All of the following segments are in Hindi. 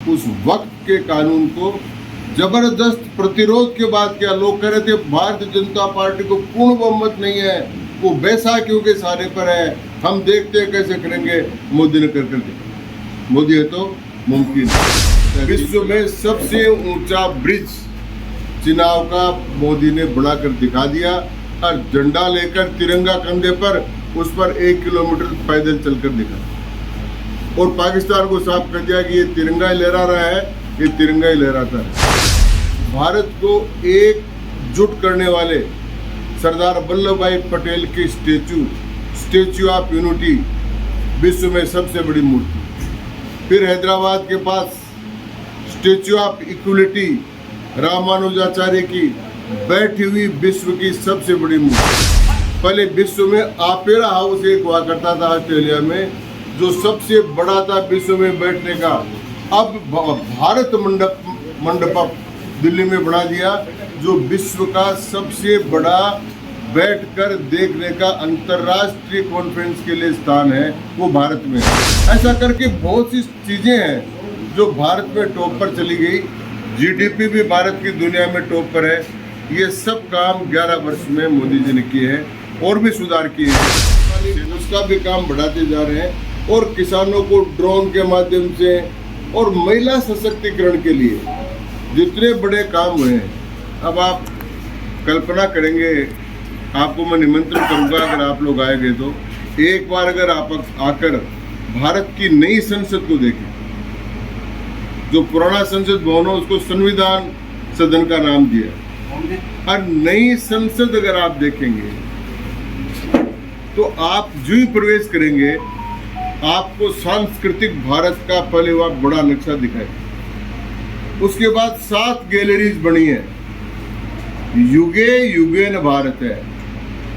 उस वक्त के कानून को जबरदस्त प्रतिरोध के बाद किया। लोग कह रहे थे भारतीय जनता पार्टी को पूर्ण बहुमत नहीं है, वो बैसाखियों के सहारे पर है, हम देखते हैं कैसे करेंगे। मोदी ने कर दिया। मोदी है तो मुमकिन। विश्व में सबसे ऊंचा ब्रिज चुनाव का मोदी ने बनाकर दिखा दिया और झंडा लेकर तिरंगा कंधे पर उस पर 1 किलोमीटर पैदल चलकर दिखा और पाकिस्तान को साफ कर दिया कि ये तिरंगा ही लहरा रहा है, ये तिरंगा ही लहराता है। भारत को एकजुट करने वाले सरदार वल्लभ भाई पटेल की स्टेच्यू ऑफ यूनिटी विश्व में सबसे बड़ी मूर्ति। फिर हैदराबाद के पास स्टेच्यू ऑफ इक्वलिटी रामानुजाचार्य की बैठी हुई विश्व की सबसे बड़ी मूर्ति। पहले विश्व में ओपेरा हाउस एक हुआ करता था ऑस्ट्रेलिया में, जो सबसे बड़ा था विश्व में बैठने का। अब भारत मंडपम दिल्ली में बना दिया, जो विश्व का सबसे बड़ा बैठकर देखने का अंतर्राष्ट्रीय कॉन्फ्रेंस के लिए स्थान है, वो भारत में है। ऐसा करके बहुत सी चीजें हैं जो भारत में टॉप पर चली गई। जीडीपी भी भारत की दुनिया में टॉप पर है। ये सब काम 11 वर्ष में मोदी जी ने किए हैं और भी सुधार किए हैं। उसका भी काम बढ़ाते जा रहे हैं और किसानों को ड्रोन के माध्यम से और महिला सशक्तिकरण के लिए जितने बड़े काम हुए हैं, अब आप कल्पना करेंगे, आपको मैं निमंत्रण करूंगा अगर आप लोग आएंगे तो एक बार अगर आप आकर भारत की नई संसद को देखें। जो पुराना संसद भवन हो उसको संविधान सदन का नाम दिया और नई संसद अगर आप देखेंगे तो आप जो ही प्रवेश करेंगे आपको सांस्कृतिक भारत का पहले वक्त बड़ा नक्शा दिखाएगा। उसके बाद 7 गैलरीज बनी है। युगे युगे न भारत है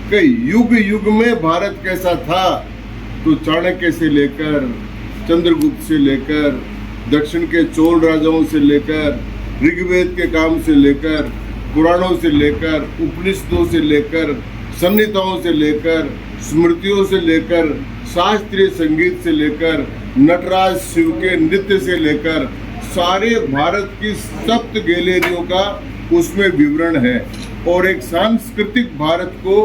कि युग युग में भारत कैसा था, तो चाणक्य से लेकर चंद्रगुप्त से लेकर दक्षिण के चोल राजाओं से लेकर ऋग्वेद के काम से लेकर पुराणों से लेकर उपनिषदों से लेकर संहिताओं से लेकर स्मृतियों से लेकर शास्त्रीय संगीत से लेकर नटराज शिव के नृत्य से लेकर सारे भारत की 7 गैलरियों का उसमें विवरण है और एक सांस्कृतिक भारत को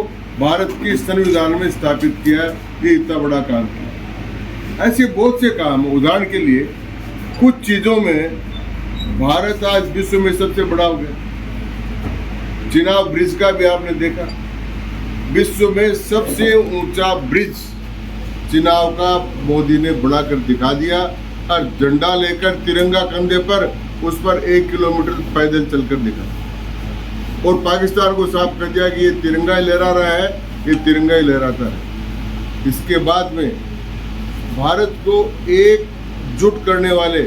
भारत के संविधान में स्थापित किया। ये इतना बड़ा काम किया। ऐसे बहुत से काम, उदाहरण के लिए कुछ चीजों में भारत आज विश्व में सबसे बड़ा हो गया। चिनाब ब्रिज का भी आपने देखा, विश्व में सबसे ऊंचा ब्रिज चिनाब का मोदी ने बनाकर दिखा दिया और झंडा लेकर तिरंगा कंधे पर उस पर 1 किलोमीटर पैदल चलकर दिखा और पाकिस्तान को साफ कर दिया कि ये तिरंगा ही लहरा रहा है, ये तिरंगा ही लहराता है। इसके बाद में भारत को एकजुट करने वाले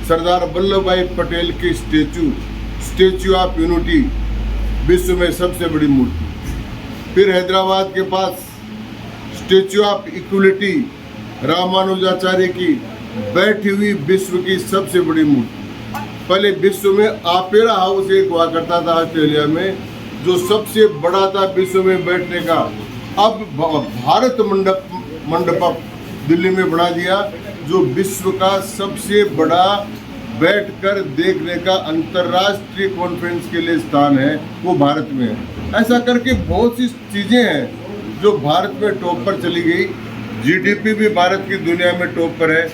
सरदार वल्लभ भाई पटेल की स्टेच्यू ऑफ यूनिटी विश्व में सबसे बड़ी मूर्ति। फिर हैदराबाद के पास स्टेच्यू ऑफ इक्वलिटी रामानुजाचार्य की बैठी हुई विश्व की सबसे बड़ी मूर्ति। पहले विश्व में ओपेरा हाउस एक हुआ करता था ऑस्ट्रेलिया में, जो सबसे बड़ा था विश्व में बैठने का। अब भारत मंडपम दिल्ली में बना दिया, जो विश्व का सबसे बड़ा बैठकर देखने का अंतर्राष्ट्रीय कॉन्फ्रेंस के लिए स्थान है, वो भारत में है। ऐसा करके बहुत सी चीजें हैं जो भारत में टॉप पर चली गई। जीडीपी भी भारत की दुनिया में टॉप पर है।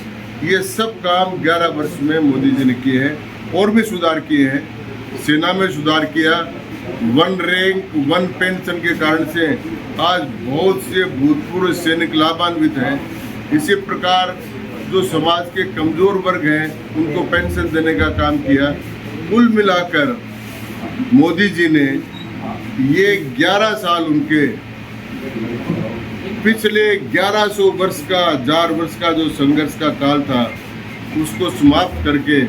ये सब काम 11 वर्ष में मोदी जी ने किए हैं और भी सुधार किए हैं। सेना में सुधार किया, 1 रैंक 1 पेंशन के कारण से आज बहुत से भूतपूर्व सैनिक लाभान्वित हैं। इसी प्रकार जो समाज के कमजोर वर्ग हैं उनको पेंशन देने का काम किया। कुल मिलाकर मोदी जी ने ये 11 साल उनके पिछले 1100 वर्ष का 1000 वर्ष का जो संघर्ष का काल था उसको समाप्त करके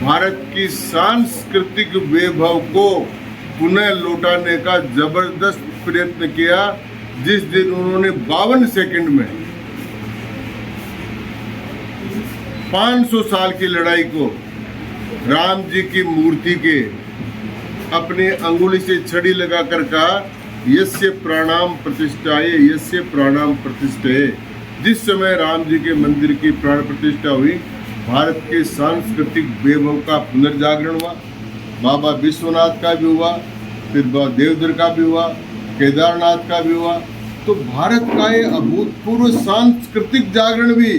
भारत की सांस्कृतिक वैभव को पुनः लौटाने का जबरदस्त प्रयत्न किया। जिस दिन उन्होंने 52 सेकंड में 500 साल की लड़ाई को राम जी की मूर्ति के अपनी अंगुली से छड़ी लगाकर कहा, यस्य प्राणाम प्रतिष्ठाये, यस्य प्राणाम प्रतिष्ठाये। जिस समय राम जी के मंदिर की प्राण प्रतिष्ठा हुई भारत के सांस्कृतिक वैभव का पुनर्जागरण हुआ। बाबा विश्वनाथ का भी हुआ, फिर देवधर का भी हुआ, केदारनाथ का भी हुआ। तो भारत का ये अभूतपूर्व सांस्कृतिक जागरण भी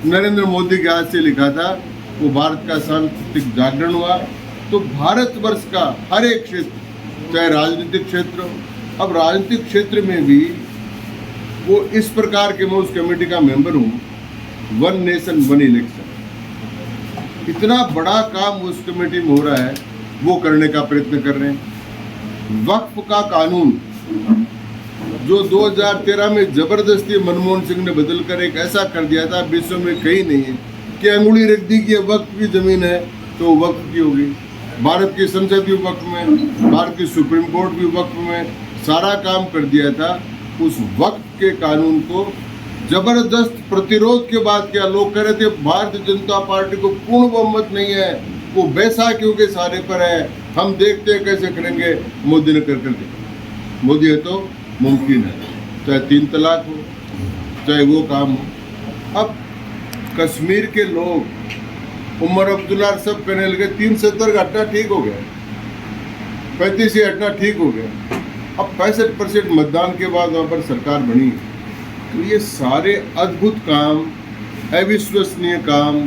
नरेंद्र मोदी के हाथ से लिखा था, वो भारत का सांस्कृतिक जागरण हुआ। तो भारतवर्ष का हर एक क्षेत्र, चाहे राजनीतिक क्षेत्र हो, अब राजनीतिक क्षेत्र में भी वो इस प्रकार के, मैं उस कमेटी का मेंबर हूँ, वन नेशन वन इलेक्शन, इतना बड़ा काम उस कमेटी में हो रहा है, वो करने का प्रयत्न कर रहे हैं। वक्फ का कानून जो 2013 में जबरदस्ती मनमोहन सिंह ने बदल कर एक ऐसा कर दिया था, विश्व में कहीं नहीं है कि अंगुली रख दी कि वक्फ की जमीन है तो वक्फ की होगी। भारत की संसद भी वक्फ में, भारत की सुप्रीम कोर्ट भी वक्फ में, सारा काम कर दिया था। उस वक्फ के कानून को जबरदस्त प्रतिरोध के बाद क्या, लोग कह रहे थे भारतीय जनता पार्टी को पूर्ण बहुमत नहीं है, वो बैसाखियों के सहारे पर है, हम देखते हैं कैसे करेंगे, मोदी ने कर दिया। मोदी है तो मुमकिन है, चाहे 3 तलाक हो, चाहे वो काम हो। अब कश्मीर के लोग, उमर अब्दुल्ला सब कहने लगे 370 का हटना ठीक हो गया, 35 से हटना ठीक हो गया। अब 65% मतदान के बाद वहाँ पर सरकार बनी। तो ये सारे अद्भुत काम, अविश्वसनीय काम,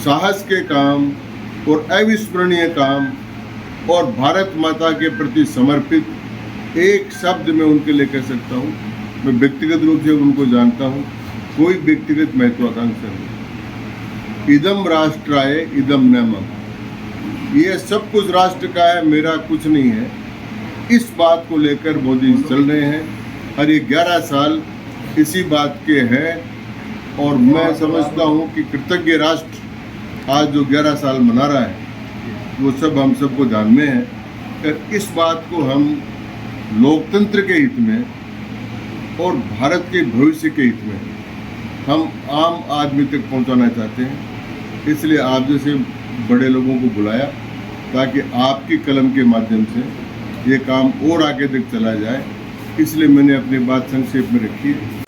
साहस के काम और अविस्मरणीय काम और भारत माता के प्रति समर्पित, एक शब्द में उनके लिए कह सकता हूँ, मैं व्यक्तिगत रूप से उनको जानता हूँ, कोई व्यक्तिगत महत्वाकांक्षा नहीं। इदम राष्ट्राय इदम न मम, ये सब कुछ राष्ट्र का है, मेरा कुछ नहीं है। इस बात को लेकर मोदी चल रहे हैं और ये 11 साल इसी बात के हैं। और मैं समझता हूँ कि कृतज्ञ राष्ट्र आज जो 11 साल मना रहा है, वो सब हम सबको ध्यान में है। और इस बात को हम लोकतंत्र के हित में और भारत के भविष्य के हित में हम आम आदमी तक पहुंचाना चाहते हैं। इसलिए आप जैसे बड़े लोगों को बुलाया ताकि आपकी कलम के माध्यम से ये काम और आगे तक चला जाए। इसलिए मैंने अपनी बात संक्षेप में रखी है।